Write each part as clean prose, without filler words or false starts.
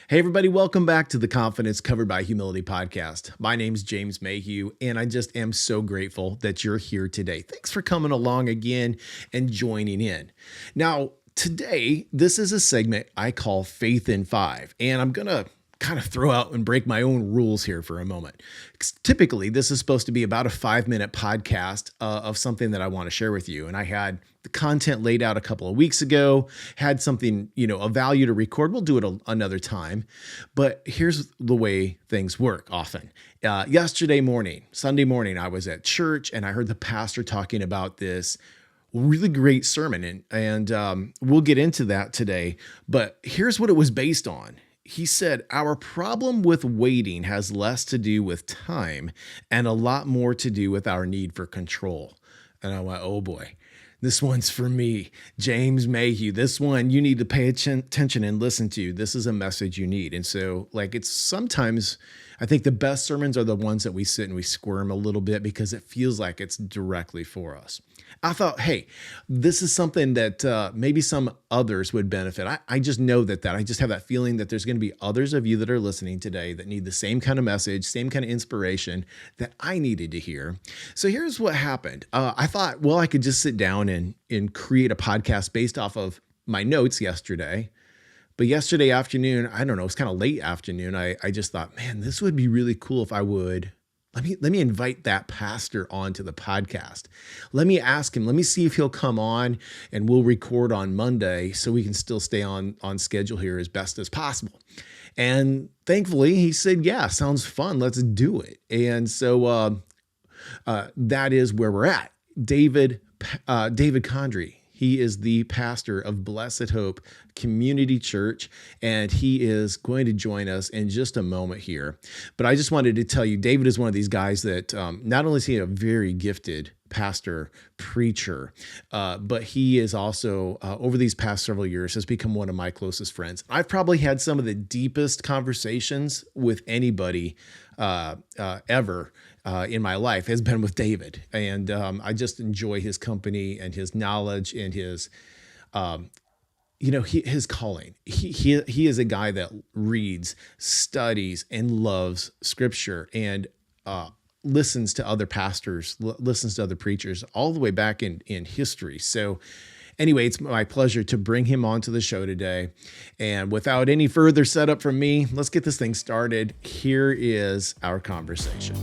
Hey, everybody, welcome back to the Confidence Covered by Humility podcast. My name's James Mayhew, and I just am so grateful that you're here today. Thanks for coming along again and joining in. Now, today, this is a segment I call Faith in Five, and I'm going to kind of throw out and break my own rules here for a moment. Typically, this is supposed to be about a 5-minute podcast of something that I want to share with you. And I had the content laid out a couple of weeks ago, had something, of value to record. We'll do it another time. But here's the way things work often. Yesterday morning, Sunday morning, I was at church and I heard the pastor talking about this really great sermon. And we'll get into that today. But here's what it was based on. He said, our problem with waiting has less to do with time and a lot more to do with our need for control. And I went, oh boy, this one's for me. James Mayhew, this one you need to pay attention and listen to. This is a message you need. And so it's sometimes I think the best sermons are the ones that we sit and we squirm a little bit because it feels like it's directly for us. I thought, hey, this is something that maybe some others would benefit. I just know that I just have that feeling that there's going to be others of you that are listening today that need the same kind of message, same kind of inspiration that I needed to hear. So here's what happened. I thought, well, I could just sit down and create a podcast based off of my notes yesterday. But yesterday afternoon, I don't know, it's kind of late afternoon. I just thought, man, this would be really cool if I would. Let me invite that pastor onto the podcast. Let me ask him. Let me see if he'll come on and we'll record on Monday so we can still stay on schedule here as best as possible. And thankfully, he said, yeah, sounds fun. Let's do it. And so that is where we're at. David Condry. He is the pastor of Blessed Hope Community Church, and he is going to join us in just a moment here. But I just wanted to tell you, David is one of these guys that not only is he a very gifted pastor, preacher, but he is also, over these past several years, has become one of my closest friends. I've probably had some of the deepest conversations with anybody ever in my life has been with David. And I just enjoy his company and his knowledge and his, his calling. He is a guy that reads, studies, and loves scripture and listens to other pastors, listens to other preachers all the way back in history. So anyway, it's my pleasure to bring him onto the show today. And without any further setup from me, let's get this thing started. Here is our conversation.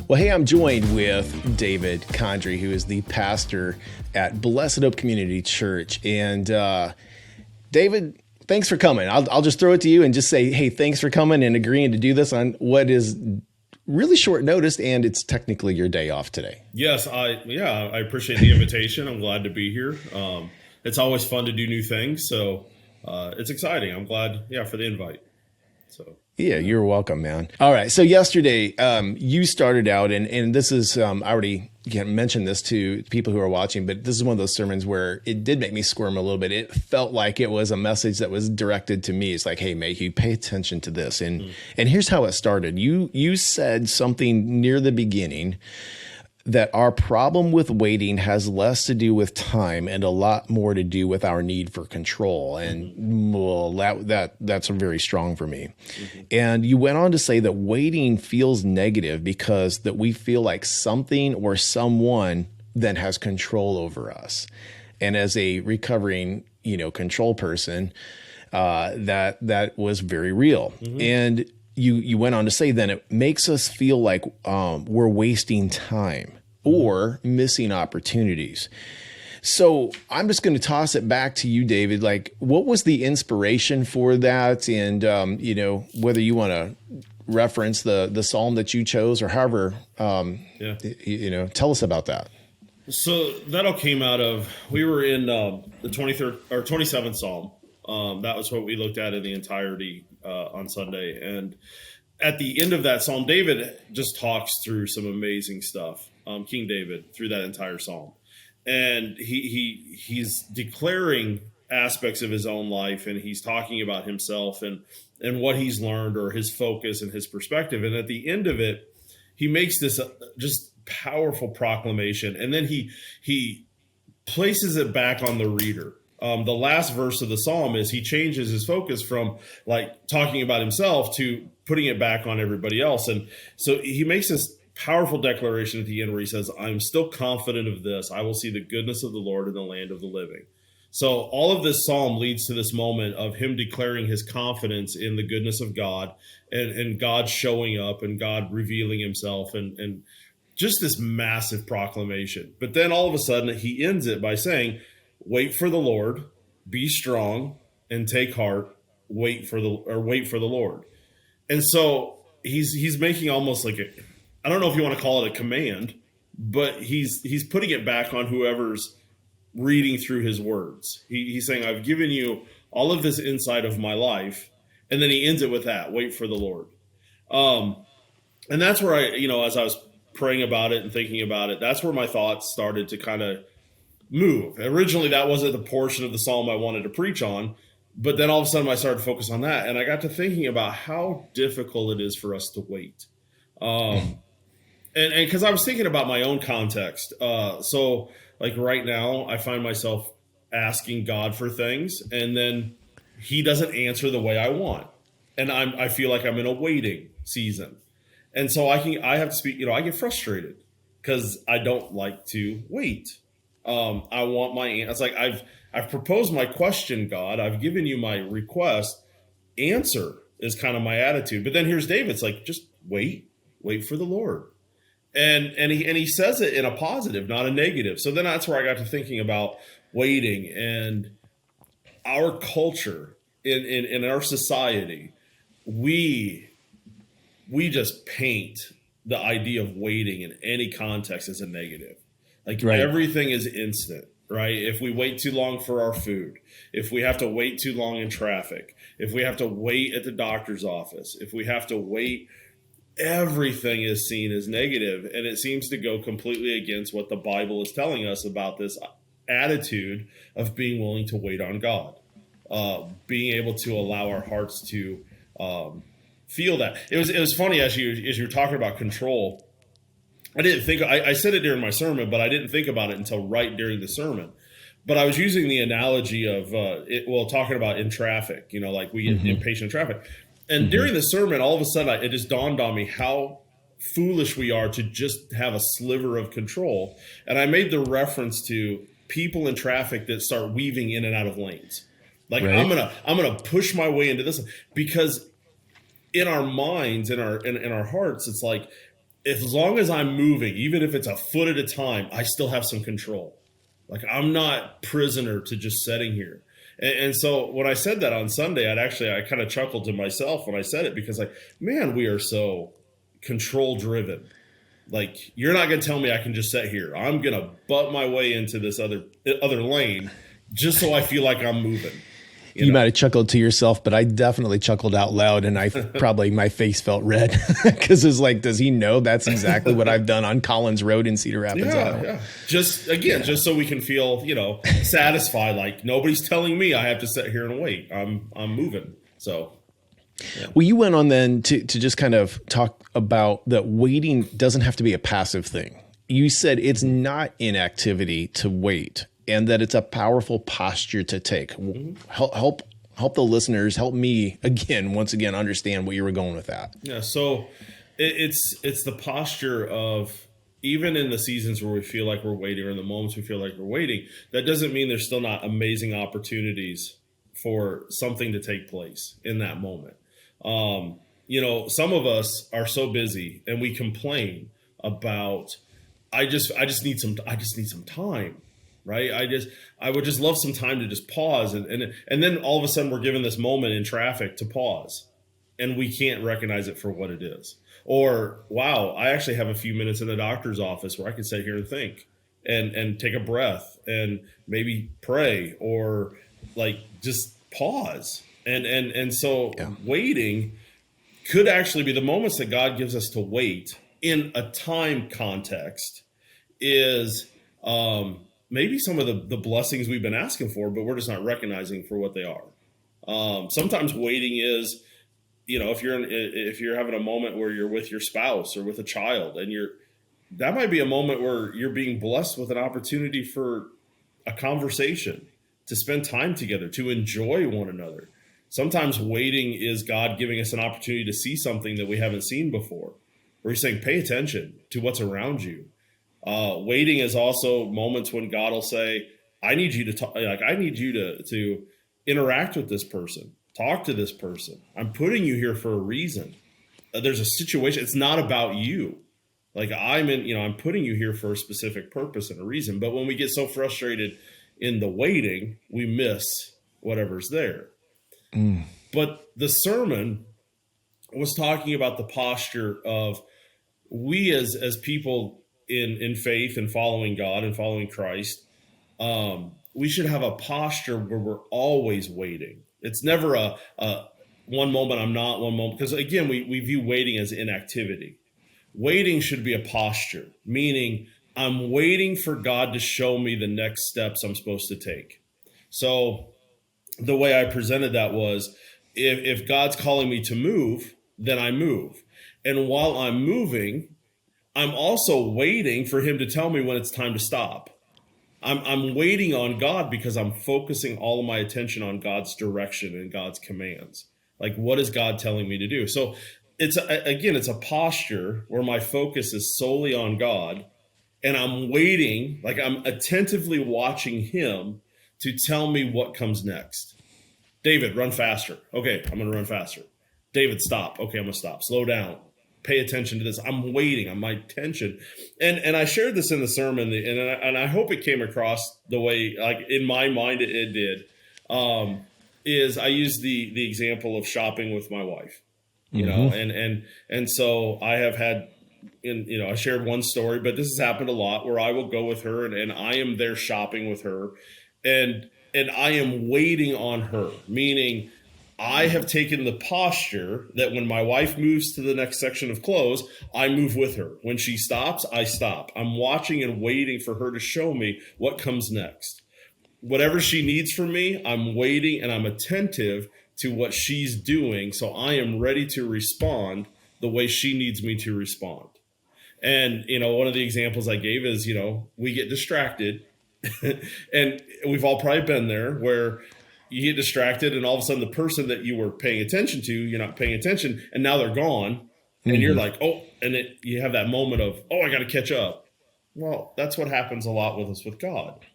Well, hey, I'm joined with David Condry, who is the pastor at Blessed Hope Community Church. And David, thanks for coming. I'll just throw it to you and just say, hey, thanks for coming and agreeing to do this on what is really short notice, and it's technically your day off today. Yes, I appreciate the invitation. I'm glad to be here. It's always fun to do new things, so it's exciting. I'm glad, for the invite. So yeah, you're welcome, man. All right, so yesterday you started out, and this is I already mentioned this to people who are watching, but this is one of those sermons where it did make me squirm a little bit. It felt like it was a message that was directed to me. It's like, hey, Mayhew, pay attention to this. And here's how it started. You said something near the beginning that our problem with waiting has less to do with time and a lot more to do with our need for control. And well, that's very strong for me. And you went on to say that waiting feels negative because that we feel like something or someone then has control over us. And as a recovering, control person, that was very real. And you went on to say then it makes us feel like we're wasting time or missing opportunities. So I'm just going to toss it back to you, David. Like, what was the inspiration for that? And, whether you want to reference the Psalm that you chose or however, tell us about that. So that all came out of, we were in the 23rd or 27th Psalm. That was what we looked at in the entirety on Sunday. And at the end of that Psalm, David just talks through some amazing stuff. King David through that entire Psalm. And he's declaring aspects of his own life, and he's talking about himself and what he's learned or his focus and his perspective. And at the end of it, he makes this just powerful proclamation. And then he places it back on the reader. The last verse of the psalm is he changes his focus from like talking about himself to putting it back on everybody else. And so he makes this powerful declaration at the end where he says, I'm still confident of this. I will see the goodness of the Lord in the land of the living. So all of this psalm leads to this moment of him declaring his confidence in the goodness of God and God showing up and God revealing himself and just this massive proclamation. But then all of a sudden he ends it by saying, wait for the Lord, be strong and take heart, wait for the Lord. And so he's making almost like I don't know if you want to call it a command, but he's putting it back on whoever's reading through his words. He's saying, I've given you all of this insight of my life. And then he ends it with that, wait for the Lord. And that's where as I was praying about it and thinking about it, that's where my thoughts started to kind of move. Originally, that wasn't the portion of the psalm I wanted to preach on, but then all of a sudden I started to focus on that. And I got to thinking about how difficult it is for us to wait. And because I was thinking about my own context. So like right now, I find myself asking God for things, and then he doesn't answer the way I want. And I feel like I'm in a waiting season. And so I have to speak, I get frustrated because I don't like to wait. I want my answer. It's like I've proposed my question, God. I've given you my request. Answer is kind of my attitude. But then here's David. It's like, just wait for the Lord. And he says it in a positive, not a negative. So then that's where I got to thinking about waiting and our culture in our society. We just paint the idea of waiting in any context as a negative. Like right. Everything is instant, right? If we wait too long for our food, if we have to wait too long in traffic, if we have to wait at the doctor's office, if we have to wait, everything is seen as negative. And it seems to go completely against what the Bible is telling us about this attitude of being willing to wait on God, being able to allow our hearts to feel that. It was funny as you were talking about control. I didn't think I said it during my sermon, but I didn't think about it until right during the sermon. But I was using the analogy of talking about in traffic. Like we get impatient in traffic. And during the sermon, all of a sudden, it just dawned on me how foolish we are to just have a sliver of control. And I made the reference to people in traffic that start weaving in and out of lanes. Like right. I'm gonna push my way into this because in our minds, in our hearts, it's like, as long as I'm moving, even if it's a foot at a time, I still have some control. Like I'm not prisoner to just sitting here. And so when I said that on Sunday, I kind of chuckled to myself when I said it because man, we are so control driven. Like you're not going to tell me I can just sit here. I'm going to butt my way into this other lane just so I feel like I'm moving. You might have chuckled to yourself, but I definitely chuckled out loud, and my face felt red because it's like, does he know that's exactly what I've done on Collins Road in Cedar Rapids? Yeah. Just so we can feel, satisfied. Like nobody's telling me I have to sit here and wait. I'm moving. So. Yeah. Well, you went on then to just kind of talk about that waiting doesn't have to be a passive thing. You said it's not inactivity to wait, and that it's a powerful posture to take. Help the listeners, help me once again, understand what you were going with that. Yeah. So it's the posture of, even in the seasons where we feel like we're waiting, or in the moments we feel like we're waiting, that doesn't mean there's still not amazing opportunities for something to take place in that moment. Some of us are so busy and we complain about, I just need some time. Right. I would just love some time to just pause. And then all of a sudden we're given this moment in traffic to pause, and we can't recognize it for what it is. Or, wow, I actually have a few minutes in the doctor's office where I can sit here and think and take a breath and maybe pray or like just pause. And so waiting could actually be the moments that God gives us to wait in a time context is, maybe some of the blessings we've been asking for, but we're just not recognizing for what they are. Sometimes waiting is, if you're having a moment where you're with your spouse or with a child, and that might be a moment where you're being blessed with an opportunity for a conversation, to spend time together, to enjoy one another. Sometimes waiting is God giving us an opportunity to see something that we haven't seen before, where he's saying, pay attention to what's around you. Waiting is also moments when God will say, I need you to talk, like, I need you to interact with this person, talk to this person. I'm putting you here for a reason. There's a situation. It's not about you. Like, I'm putting you here for a specific purpose and a reason. But when we get so frustrated in the waiting, we miss whatever's there. But the sermon was talking about the posture of we as people in faith and following God and following Christ. We should have a posture where we're always waiting. It's never a one moment I'm not, one moment. Because again, we view waiting as inactivity. Waiting should be a posture, meaning I'm waiting for God to show me the next steps I'm supposed to take. So the way I presented that was, if God's calling me to move, then I move. And while I'm moving, I'm also waiting for him to tell me when it's time to stop. I'm waiting on God because I'm focusing all of my attention on God's direction and God's commands. Like, what is God telling me to do? So it's a posture where my focus is solely on God, and I'm waiting, like I'm attentively watching him to tell me what comes next. David, run faster. Okay, I'm going to run faster. David, stop. Okay, I'm going to stop. Slow down. Pay attention to this. I'm waiting on my attention. And I shared this in the sermon, and I hope it came across the way, like in my mind it did, is I used the example of shopping with my wife. You know, and so I have had, I shared one story, but this has happened a lot where I will go with her and I am there shopping with her, and I am waiting on her, meaning I have taken the posture that when my wife moves to the next section of clothes, I move with her. When she stops, I stop. I'm watching and waiting for her to show me what comes next. Whatever she needs from me, I'm waiting and I'm attentive to what she's doing, so I am ready to respond the way she needs me to respond. And, one of the examples I gave is, we get distracted, and we've all probably been there, where you get distracted and all of a sudden the person that you were paying attention to, you're not paying attention, and now they're gone, and you're like, oh, and you have that moment of, oh, I got to catch up. Well, that's what happens a lot with us with God,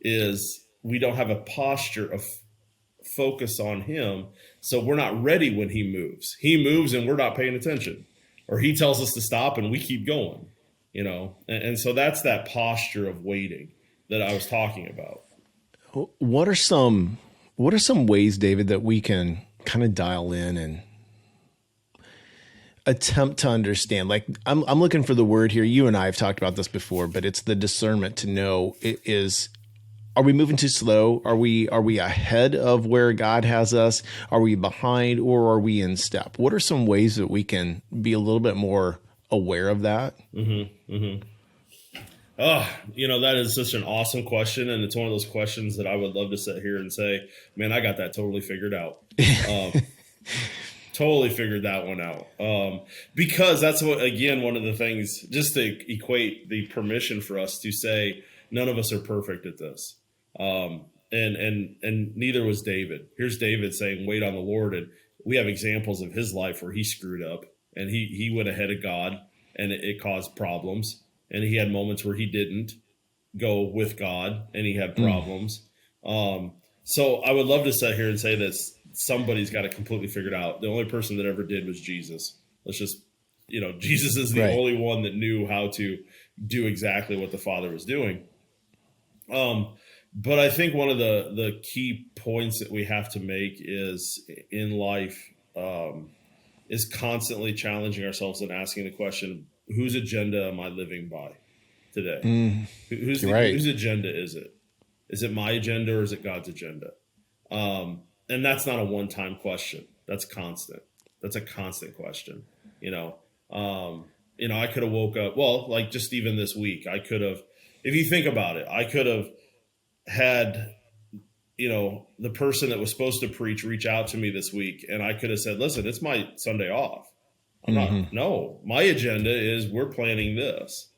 is we don't have a posture of focus on him, so we're not ready when he moves. He moves and we're not paying attention, or he tells us to stop and we keep going, and so that's that posture of waiting that I was talking about. What are some ways, David, that we can kind of dial in and attempt to understand? Like, I'm looking for the word here. You and I have talked about this before, but it's the discernment to know are we moving too slow? Are we ahead of where God has us? Are we behind, or are we in step? What are some ways that we can be a little bit more aware of that? Oh, that is such an awesome question. And it's one of those questions that I would love to sit here and say, man, I got that totally figured out. Totally figured that one out. Because that's one of the things, just to equate the permission for us to say, none of us are perfect at this. And neither was David. Here's David saying, wait on the Lord. And we have examples of his life where he screwed up and he went ahead of God, and it caused problems. And he had moments where he didn't go with God and he had problems. So I would love to sit here and say that somebody's got it completely figured out. The only person that ever did was Jesus. Let's just, Jesus is the only one that knew how to do exactly what the Father was doing. But I think one of the key points that we have to make is in life is constantly challenging ourselves and asking the question, whose agenda am I living by today? Whose agenda is it? Is it my agenda or is it God's agenda? And that's not a one-time question. That's constant. That's a constant question. I could have woke up, like just even this week, I could have, if you think about it, I could have had, the person that was supposed to preach reach out to me this week, and I could have said, listen, it's my Sunday off. My agenda is we're planning this.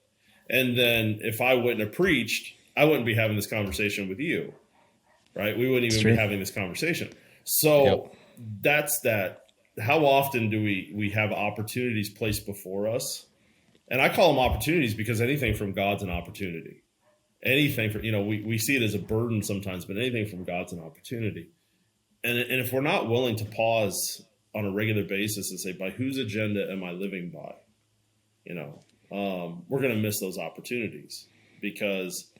And then if I wouldn't have preached, I wouldn't be having this conversation with you, right? We wouldn't It's even be true. having this conversation. Yep. So that's that. How often do we have opportunities placed before us? And I call them opportunities because anything from God's an opportunity. Anything for, we see it as a burden sometimes, but anything from God's an opportunity. And if we're not willing to pause on a regular basis and say, by whose agenda am I living by? We're going to miss those opportunities because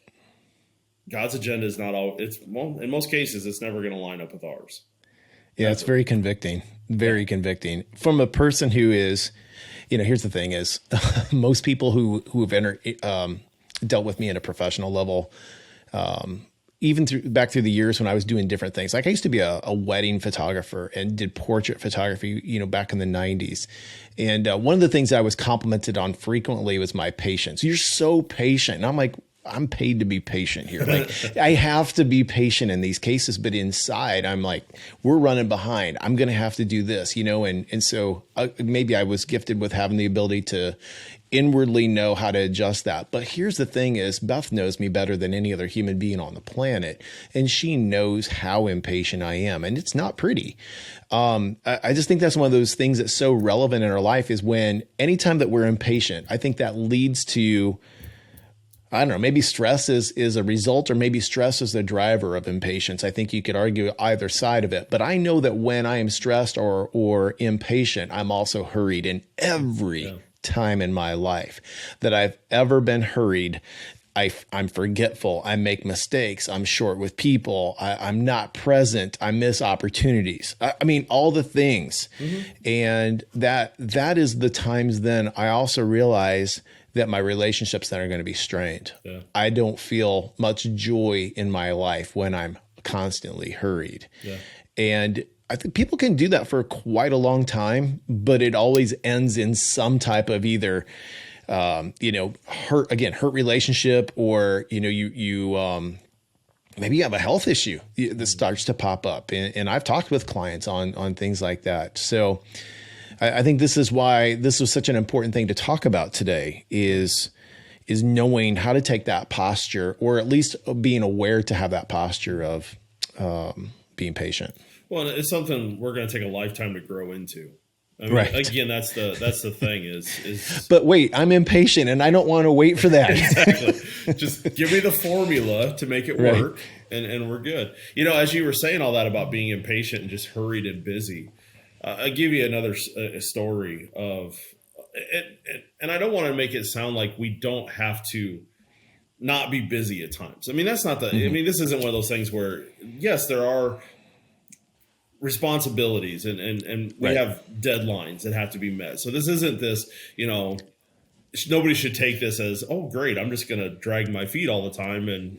God's agenda is not all. In most cases, it's never going to line up with ours. Yeah, it's very convicting. Very convicting from a person who is, here's the thing is most people who have dealt with me at a professional level, even back through the years when I was doing different things. Like I used to be a wedding photographer and did portrait photography, back in the 90s. And one of the things I was complimented on frequently was my patience. You're so patient. And I'm like, I'm paid to be patient here. Like I have to be patient in these cases, but inside I'm like, we're running behind. I'm going to have to do this, and so maybe I was gifted with having the ability to inwardly know how to adjust that. But here's the thing is Beth knows me better than any other human being on the planet. And she knows how impatient I am. And it's not pretty. I just think that's one of those things that's so relevant in our life is when anytime that we're impatient, I think that leads to, I don't know, maybe stress is a result, or maybe stress is the driver of impatience. I think you could argue either side of it. But I know that when I am stressed or impatient, I'm also hurried. In every time in my life that I've ever been hurried, I'm forgetful. I make mistakes. I'm short with people. I'm not present. I miss opportunities. I mean, all the things. Mm-hmm. And that is the times then I also realize that my relationships then are going to be strained. Yeah. I don't feel much joy in my life when I'm constantly hurried. Yeah. And I think people can do that for quite a long time, but it always ends in some type of either, hurt relationship, or, you maybe you have a health issue that starts to pop up. And I've talked with clients on things like that. So I think this is why this was such an important thing to talk about today is knowing how to take that posture, or at least being aware to have that posture of being patient. Well, it's something we're going to take a lifetime to grow into. I mean, right. Again, that's the thing is. But wait, I'm impatient and I don't want to wait for that. Exactly. Just give me the formula to make it work, and we're good. As you were saying all that about being impatient and just hurried and busy, I'll give you another story of, and I don't want to make it sound like we don't have to not be busy at times. I mean, that's not the. Mm-hmm. I mean, this isn't one of those things where yes, there are responsibilities and we have deadlines that have to be met. So this isn't this, nobody should take this as, oh, great, I'm just going to drag my feet all the time and,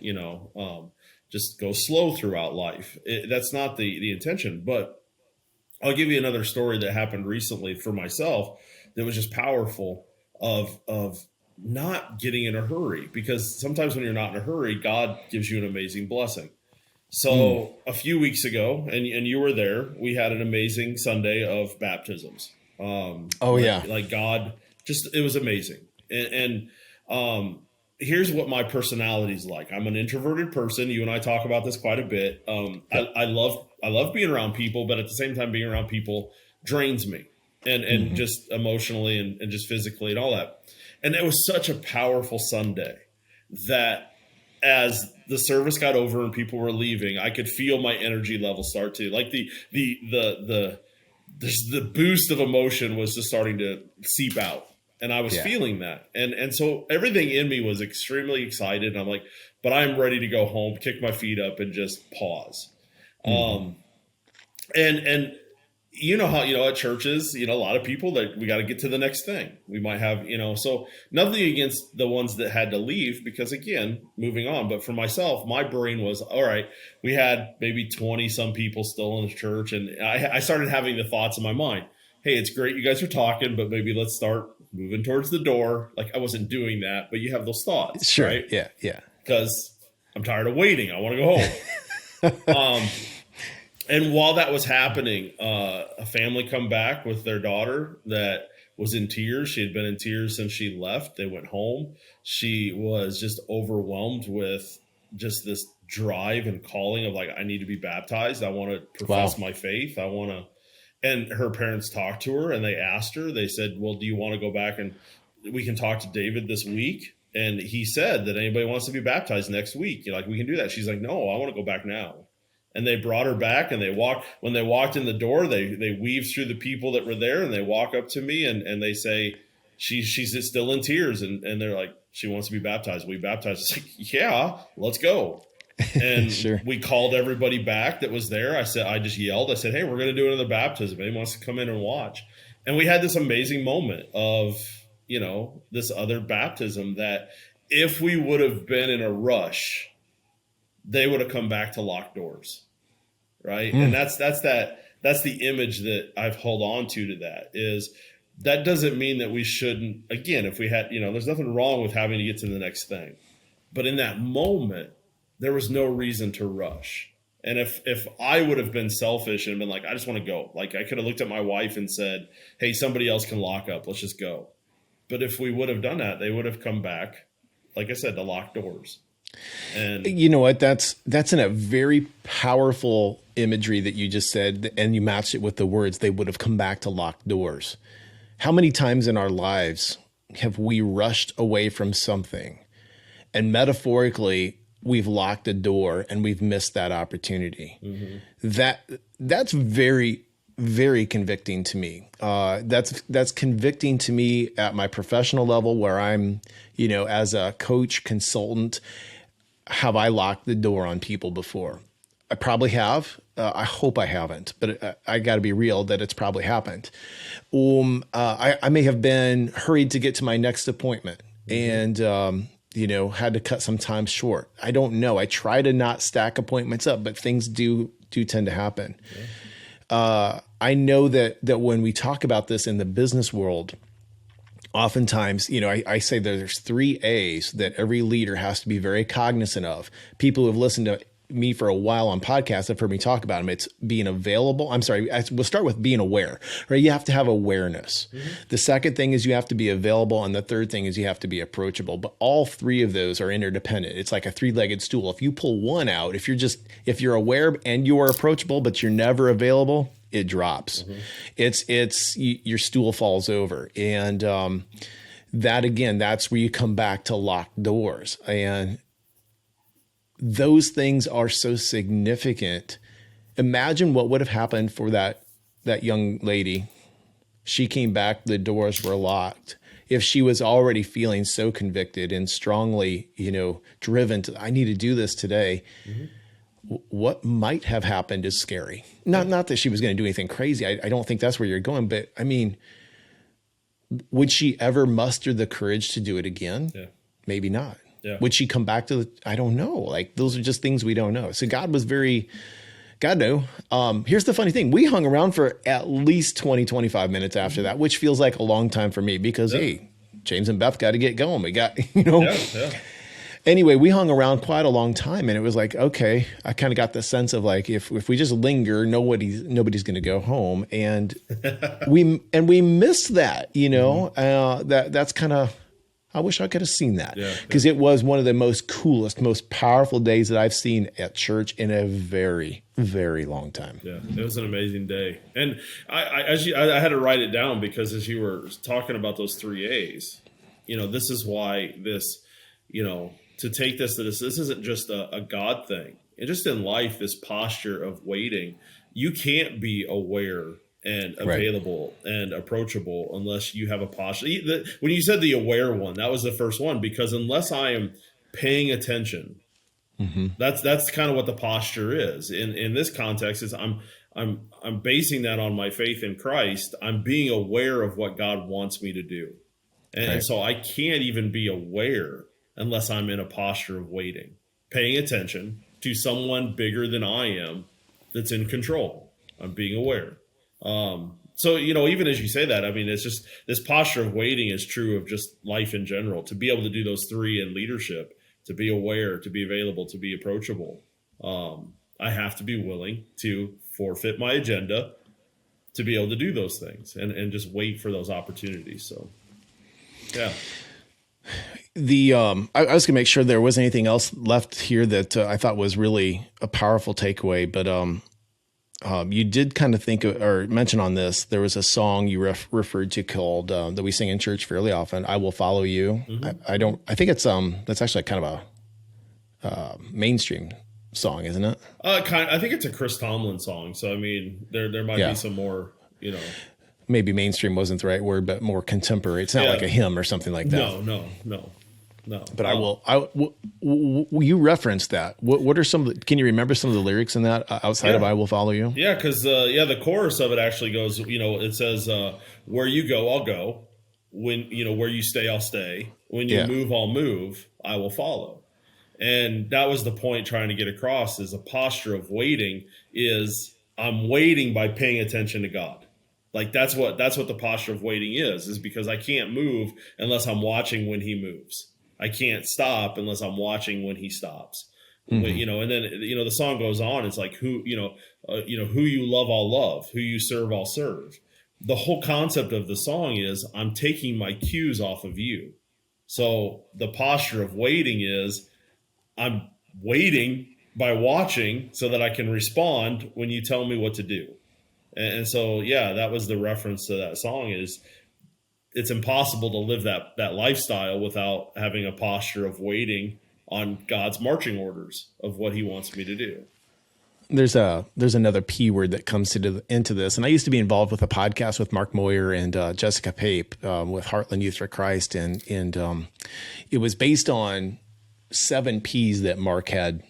just go slow throughout life. That's not the intention. But I'll give you another story that happened recently for myself that was just powerful of not getting in a hurry, because sometimes when you're not in a hurry, God gives you an amazing blessing. So a few weeks ago, and you were there, we had an amazing Sunday of baptisms. Like God, it was amazing. And here's what my personality is like. I'm an introverted person. You and I talk about this quite a bit. I love being around people, but at the same time, being around people drains me and just emotionally and just physically and all that. And it was such a powerful Sunday that as the service got over and people were leaving, I could feel my energy level start to, like the boost of emotion was just starting to seep out, and I was feeling that, and so everything in me was extremely excited. And I'm like, but I'm ready to go home, kick my feet up, and just pause. And how, at churches, a lot of people that we got to get to the next thing. We might have, so nothing against the ones that had to leave, because again, moving on. But for myself, my brain was, all right, we had maybe 20 some people still in the church. And I started having the thoughts in my mind. Hey, it's great you guys are talking, but maybe let's start moving towards the door. Like I wasn't doing that, but you have those thoughts. Sure. Right? Yeah. Because I'm tired of waiting. I want to go home. And while that was happening, a family come back with their daughter that was in tears. She had been in tears since she left. They went home. She was just overwhelmed with just this drive and calling of like, I need to be baptized. I want to Wow. profess my faith. I want to. And her parents talked to her and they asked her, they said, well, do you want to go back and we can talk to David this week? And he said that anybody wants to be baptized next week, like, we can do that. She's like, no, I want to go back now. And they brought her back and when they walked in the door, they weaved through the people that were there and they walk up to me and they say, she's still in tears. And they're like, she wants to be baptized. We baptized. It's like, yeah, let's go. And Sure. we called everybody back that was there. I just yelled. I said, hey, we're going to do another baptism. Anyone wants to come in and watch? And we had this amazing moment of, this other baptism that if we would have been in a rush, they would have come back to locked doors. Right. And that's the image that I've held on to that is that doesn't mean that we shouldn't, again, if we had, there's nothing wrong with having to get to the next thing. But in that moment, there was no reason to rush. And if I would have been selfish and been like, I just want to go, like I could have looked at my wife and said, hey, somebody else can lock up. Let's just go. But if we would have done that, they would have come back, like I said, to lock doors. And you know what? That's in a very powerful imagery that you just said, and you matched it with the words, they would have come back to locked doors. How many times in our lives have we rushed away from something and metaphorically we've locked a door and we've missed that opportunity? That's very, very convicting to me. That's convicting to me at my professional level where I'm, as a coach, consultant. Have I locked the door on people before? I probably have. I hope I haven't, but I got to be real that it's probably happened. I may have been hurried to get to my next appointment and, had to cut some time short. I don't know. I try to not stack appointments up, but things do tend to happen. Yeah. I know that when we talk about this in the business world, oftentimes, I say there's 3 A's that every leader has to be very cognizant of. People who have listened to me for a while on podcasts have heard me talk about them. It's being available. We'll start with being aware, right? You have to have awareness. The second thing is you have to be available. And the third thing is you have to be approachable. But all 3 of those are interdependent. It's like a 3-legged stool. If you pull one out, if you're aware and you're approachable, but you're never available, it drops. Your stool falls over. And that's where you come back to locked doors. And those things are so significant. Imagine what would have happened for that young lady. She came back, the doors were locked. If she was already feeling so convicted and strongly, driven to, I need to do this today. What might have happened is scary. Not that she was going to do anything crazy. I don't think that's where you're going. But I mean, would she ever muster the courage to do it again? Yeah. Maybe not. Yeah. Would she come back to I don't know. Like those are just things we don't know. So God knew. Here's the funny thing. We hung around for at least 20, 25 minutes after that, which feels like a long time for me because, hey, James and Beth got to get going. We got, Anyway, we hung around quite a long time and it was like, okay, I kind of got the sense of like, if we just linger, nobody's going to go home. And we missed that, that's kind of, I wish I could have seen that because it was one of the most coolest, most powerful days that I've seen at church in a very, very long time. Yeah, it was an amazing day. And I had to write it down because as you were talking about those 3 A's, this is why this, to take this isn't just a God thing. And just in life, this posture of waiting, you can't be aware and available and approachable unless you have a posture. When you said the aware one, that was the first one, because unless I am paying attention, that's kind of what the posture is. In this context is I'm basing that on my faith in Christ. I'm being aware of what God wants me to do. And so I can't even be aware unless I'm in a posture of waiting, paying attention to someone bigger than I am that's in control. I'm being aware. So, even as you say that, I mean, it's just this posture of waiting is true of just life in general. To be able to do those 3 in leadership, to be aware, to be available, to be approachable, I have to be willing to forfeit my agenda to be able to do those things and just wait for those opportunities. So, yeah. I was gonna make sure there wasn't anything else left here that I thought was really a powerful takeaway, but you did kind of think or mention on this. There was a song you referred to called that we sing in church fairly often. "I Will Follow You." I don't. I think it's that's actually kind of a mainstream song, isn't it? I think it's a Chris Tomlin song. So I mean, there might be some more, Maybe mainstream wasn't the right word, but more contemporary. It's not like a hymn or something like that. No. But you referenced that. What are can you remember some of the lyrics in that outside of "I Will Follow You"? Yeah, because the chorus of it actually goes, it says, "Where you go, I'll go. When where you stay, I'll stay. When you move, I'll move. I will follow." And that was the point trying to get across, is a posture of waiting is I'm waiting by paying attention to God. Like that's what the posture of waiting is because I can't move unless I'm watching when he moves. I can't stop unless I'm watching when he stops. And then the song goes on. It's like who you love, I'll love. Who you serve, I'll serve. The whole concept of the song is I'm taking my cues off of you. So the posture of waiting is I'm waiting by watching so that I can respond when you tell me what to do. And so, that was the reference to that song is it's impossible to live that lifestyle without having a posture of waiting on God's marching orders of what he wants me to do. There's another P word that comes into this. And I used to be involved with a podcast with Mark Moyer and Jessica Pape with Heartland Youth for Christ. And it was based on 7 P's that Mark had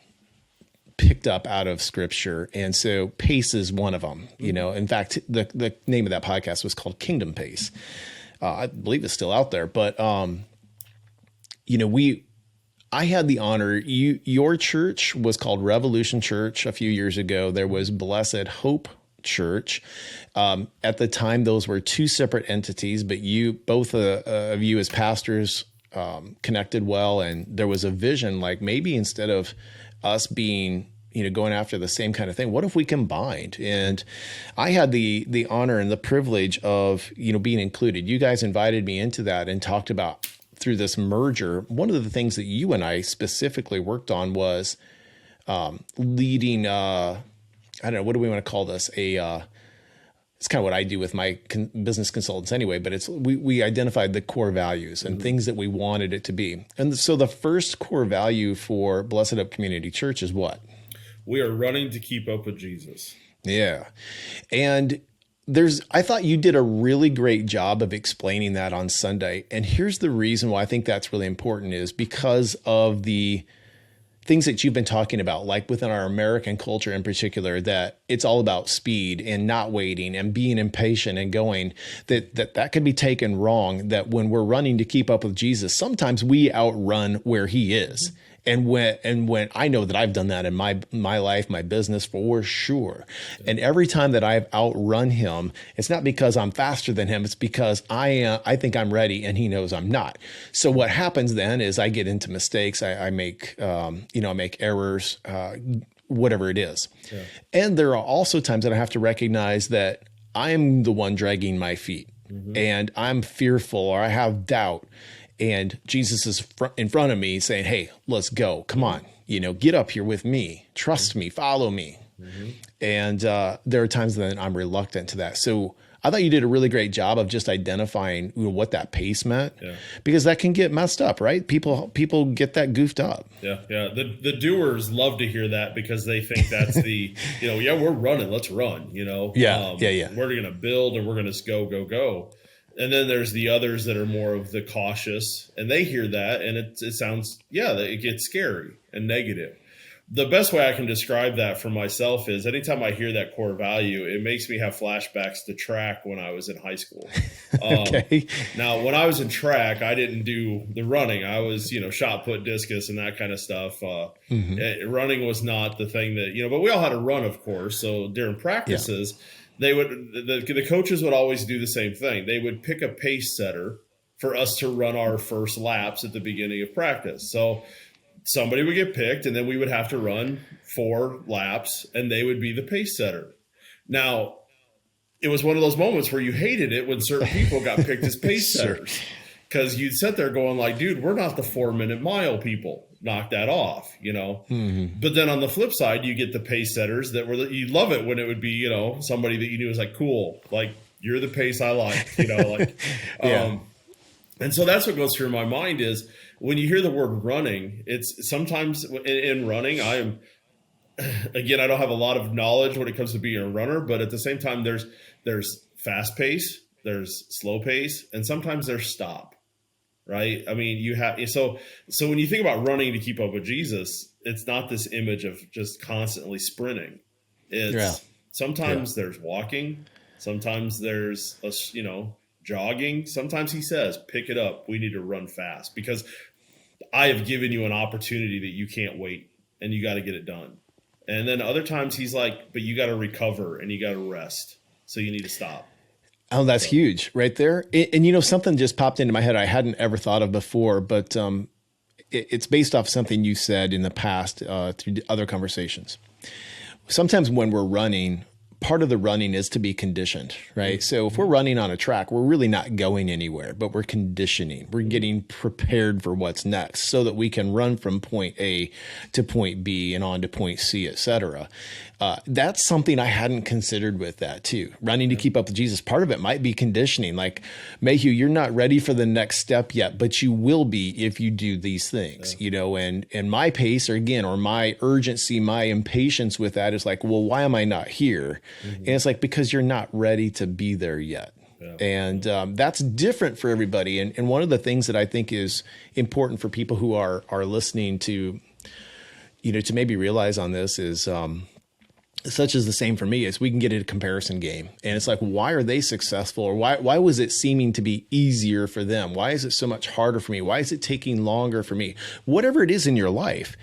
picked up out of scripture. And so pace is one of them, in fact, the name of that podcast was called Kingdom Pace. I believe it's still out there, but, I had the honor, your church was called Revolution Church a few years ago. There was Blessed Hope Church. At the time, those were 2 separate entities, but both of you as pastors, connected well. And there was a vision, like maybe instead of us being, going after the same kind of thing, what if we combined? And I had the honor and the privilege of, being included. You guys invited me into that and talked about through this merger. One of the things that you and I specifically worked on was leading, I don't know, what do we want to call this? It's kind of what I do with my business consultants anyway, but we identified the core values and things that we wanted it to be. And so the first core value for Blessed Up Community Church is what? We are running to keep up with Jesus. Yeah. And I thought you did a really great job of explaining that on Sunday. And here's the reason why I think that's really important is because of the things that you've been talking about, like within our American culture in particular, that it's all about speed and not waiting and being impatient and going, that could be taken wrong, that when we're running to keep up with Jesus, sometimes we outrun where he is. And when I know that I've done that in my life, my business for sure. And every time that I've outrun him, it's not because I'm faster than him. It's because I think I'm ready and he knows I'm not. So what happens then is I get into mistakes. I make errors, whatever it is. Yeah. And there are also times that I have to recognize that I'm the one dragging my feet and I'm fearful or I have doubt. And Jesus is in front of me saying, hey, let's go. Come on, get up here with me. Trust me, follow me. And there are times that I'm reluctant to that. So I thought you did a really great job of just identifying what that pace meant, because that can get messed up, right? People get that goofed up. Yeah. The doers love to hear that because they think that's the, we're running, let's run, We're going to build and we're going to go. And then there's the others that are more of the cautious, and they hear that, and it sounds, it gets scary and negative. The best way I can describe that for myself is anytime I hear that core value, it makes me have flashbacks to track when I was in high school. Okay. Now, when I was in track, I didn't do the running. I was, shot put, discus, and that kind of stuff. Running was not the thing that, but we all had to run, of course. So during practices, the coaches would always do the same thing. They would pick a pace setter for us to run our first laps at the beginning of practice. So somebody would get picked, and then we would have to run 4 laps, and they would be the pace setter. Now, it was one of those moments where you hated it when certain people got picked as pace setters. because you'd sit there going like, dude, we're not the 4-minute mile people. Knock that off, you know. Mm-hmm. But then on the flip side, you get the pace setters that were, you love it when it would be, you know, somebody that you knew was like, cool, like you're the pace I like, you know, like, Yeah. and so that's what goes through my mind is when you hear the word running, it's sometimes in running, I am, again, I don't have a lot of knowledge when it comes to being a runner, but at the same time, there's fast pace, there's slow pace, and sometimes there's stop. Right. I mean, you have, so when you think about running to keep up with Jesus, it's not this image of just constantly sprinting. It's sometimes there's walking. Sometimes there's, you know, jogging. Sometimes he says, pick it up. We need to run fast because I have given you an opportunity that you can't wait and you got to get it done. And then other times he's like, but you got to recover and you got to rest. So you need to stop. Oh, that's huge right there. And, you know, something just popped into my head I hadn't ever thought of before, but it's based off something you said in the past through other conversations. Sometimes when we're running, part of the running is to be conditioned, right? So if we're running on a track, we're really not going anywhere, but we're conditioning. We're getting prepared for what's next so that we can run from point A to point B and on to point C, et cetera. That's something I hadn't considered with that too. Running to keep up with Jesus. Part of it might be conditioning. Like, Mayhew, you're not ready for the next step yet, but you will be if you do these things, you know, and my pace or my urgency, my impatience with that is like, well, why am I not here? And it's like, because you're not ready to be there yet. Yeah. And that's different for everybody. And one of the things that I think is important for people who are listening to, you know, to maybe realize on this is, such as the same for me, is we can get a comparison game. And it's like, why are they successful? Or why was it seeming to be easier for them? Why is it so much harder for me? Why is it taking longer for me? Whatever it is in your life.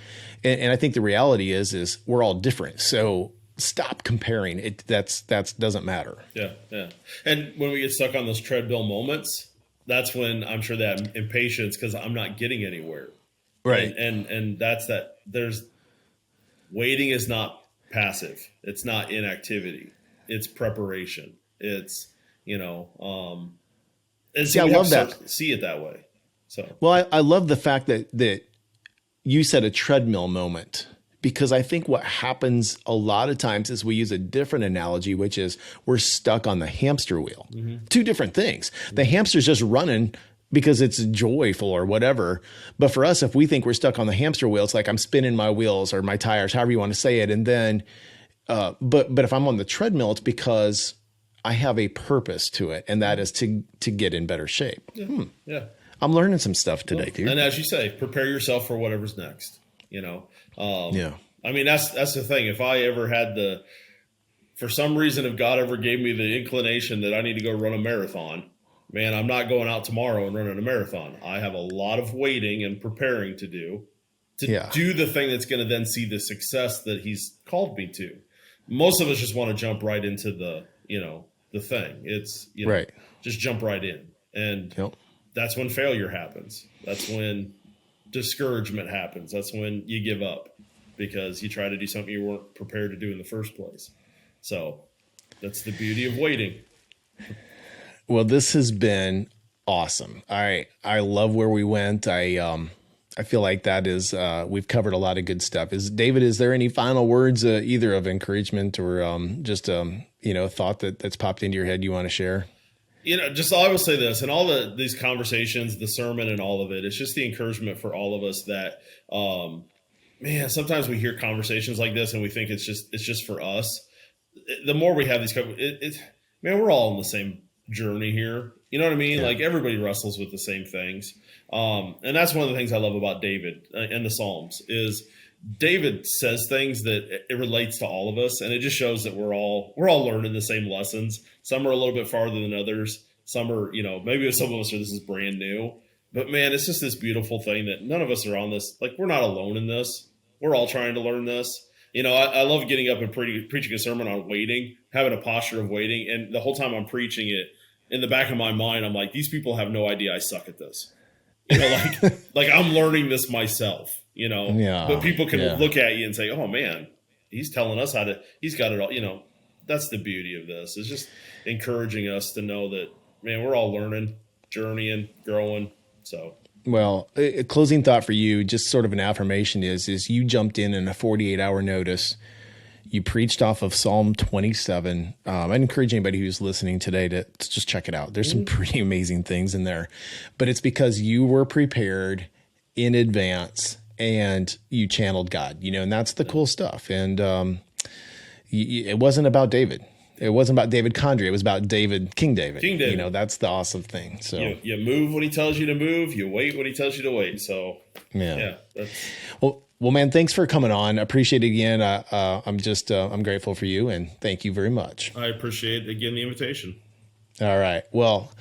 And I think the reality is we're all different. So stop comparing it. That's doesn't matter. Yeah. Yeah. And when we get stuck on those treadmill moments, that's when I'm sure that impatience, because I'm not getting anywhere. Right. And that's that waiting is not passive. It's not inactivity. It's preparation. It's, you know, and so I love that. See it that way. So, well, I love the fact that you said a treadmill moment, because I think what happens a lot of times is we use a different analogy, which is we're stuck on the hamster wheel. Mm-hmm. Two different things. Mm-hmm. The hamster's just running because it's joyful or whatever. But for us, if we think we're stuck on the hamster wheel, it's like I'm spinning my wheels or my tires, however you want to say it. And then, but if I'm on the treadmill, it's because I have a purpose to it. And that is to get in better shape. Yeah. Yeah. I'm learning some stuff today, dude. And as you say, prepare yourself for whatever's next, you know? Yeah. I mean, that's the thing. If I ever had for some reason, if God ever gave me the inclination that I need to go run a marathon, man, I'm not going out tomorrow and running a marathon. I have a lot of waiting and preparing to do the thing that's going to then see the success that he's called me to. Most of us just want to jump right into the thing. It's, right. Just jump right in. And that's when failure happens. That's when discouragement happens. That's when you give up because you try to do something you weren't prepared to do in the first place. So that's the beauty of waiting. Well, this has been awesome. I love where we went. I feel like that is we've covered a lot of good stuff. David, is there any final words, either of encouragement or just a thought that's popped into your head you want to share? Just I will say this, and all these conversations, the sermon, and all of it. It's just the encouragement for all of us that, man, sometimes we hear conversations like this and we think it's just for us. The more we have these, man, we're all in the same journey here. You know what I mean? Yeah. Like everybody wrestles with the same things. And that's one of the things I love about David and the Psalms is David says things that it relates to all of us. And it just shows that we're all learning the same lessons. Some are a little bit farther than others. Some are, maybe some of us this is brand new, but man, it's just this beautiful thing that none of us are on this. Like we're not alone in this. We're all trying to learn this. I love getting up and preaching a sermon on waiting, having a posture of waiting. And the whole time I'm preaching it, in the back of my mind, I'm like, these people have no idea I suck at this. Like I'm learning this myself, but people can look at you and say, oh man, he's telling us he's got it all. That's the beauty of this. It's just encouraging us to know that, man, we're all learning, journeying, growing, So. Well, a closing thought for you, just sort of an affirmation is you jumped in a 48-hour notice. You preached off of Psalm 27. I'd encourage anybody who's listening today to just check it out. There's some pretty amazing things in there, but it's because you were prepared in advance and you channeled God, and that's the cool stuff. And it wasn't about David. It wasn't about David Condry. It was about King David. King David. That's the awesome thing. So you move when he tells you to move. You wait when he tells you to wait. So yeah. Well, man, thanks for coming on. I appreciate it again. I'm grateful for you, and thank you very much. I appreciate again the invitation. All right. Well,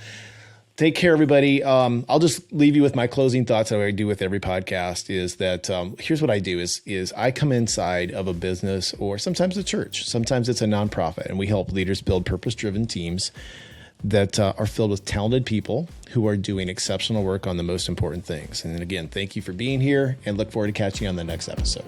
take care, everybody. I'll just leave you with my closing thoughts that I do with every podcast is that here's what I do is I come inside of a business or sometimes a church. Sometimes it's a nonprofit, and we help leaders build purpose-driven teams that are filled with talented people who are doing exceptional work on the most important things. And then again, thank you for being here and look forward to catching you on the next episode.